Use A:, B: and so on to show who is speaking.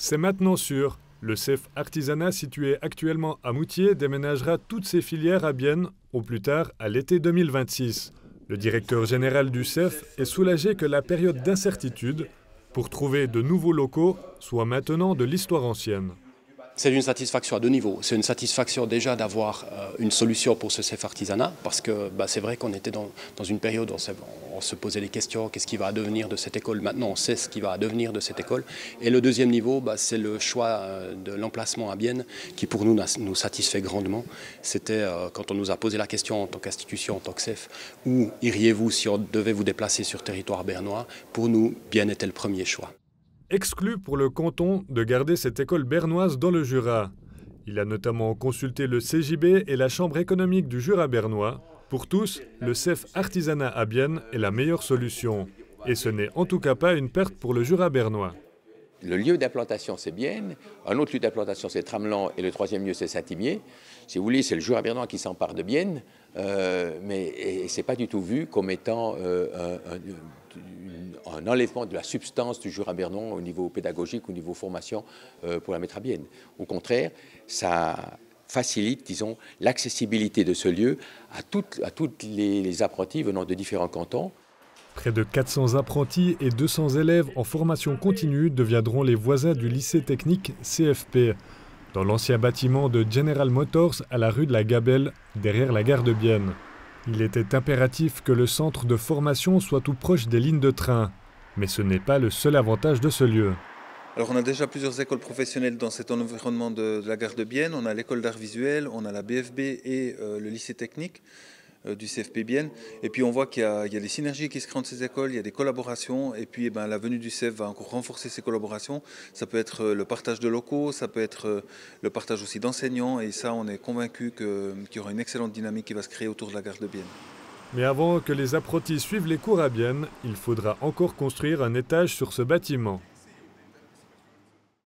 A: C'est maintenant sûr. Le CEF Artisanat, situé actuellement à Moutier, déménagera toutes ses filières à Bienne, au plus tard à l'été 2026. Le directeur général du CEF est soulagé que la période d'incertitude pour trouver de nouveaux locaux soit maintenant de l'histoire ancienne.
B: C'est une satisfaction à deux niveaux. C'est une satisfaction déjà d'avoir une solution pour ce CEF Artisanat, parce que c'est vrai qu'on était dans une période où on se posait des questions, qu'est-ce qui va advenir de cette école? Maintenant, on sait ce qui va advenir de cette école. Et le deuxième niveau, c'est le choix de l'emplacement à Bienne, qui pour nous satisfait grandement. C'était quand on nous a posé la question en tant qu'institution, en tant que CEF, où iriez-vous si on devait vous déplacer sur territoire bernois? Pour nous, Bienne était le premier choix.
A: Exclu pour le canton de garder cette école bernoise dans le Jura. Il a notamment consulté le CJB et la Chambre économique du Jura bernois. Pour tous, le CEF Artisanat à Bienne est la meilleure solution. Et ce n'est en tout cas pas une perte pour le Jura bernois.
C: Le lieu d'implantation, c'est Bienne. Un autre lieu d'implantation, c'est Tramelan. Et le troisième lieu, c'est Saint-Imier. Si vous voulez, c'est le Jura bernois qui s'empare de Bienne. Mais ce n'est pas du tout vu comme étant un enlèvement de la substance du Jura bernois au niveau pédagogique, au niveau formation pour la mettre à Bienne. Au contraire, ça facilite, disons, l'accessibilité de ce lieu à toutes les apprentis venant de différents cantons.
A: Près de 400 apprentis et 200 élèves en formation continue deviendront les voisins du lycée technique CFP, dans l'ancien bâtiment de General Motors à la rue de la Gabelle, derrière la gare de Bienne. Il était impératif que le centre de formation soit tout proche des lignes de train. Mais ce n'est pas le seul avantage de ce lieu.
D: Alors on a déjà plusieurs écoles professionnelles dans cet environnement de la gare de Bienne. On a l'école d'art visuel, on a la BFB et le lycée technique du CFP Bienne. Et puis on voit qu'il y a des synergies qui se créent entre ces écoles, il y a des collaborations. Et puis la venue du CEF va encore renforcer ces collaborations. Ça peut être le partage de locaux, ça peut être le partage aussi d'enseignants. Et ça, on est convaincu qu'il y aura une excellente dynamique qui va se créer autour de la gare de Bienne.
A: Mais avant que les apprentis suivent les cours à Bienne, il faudra encore construire un étage sur ce bâtiment.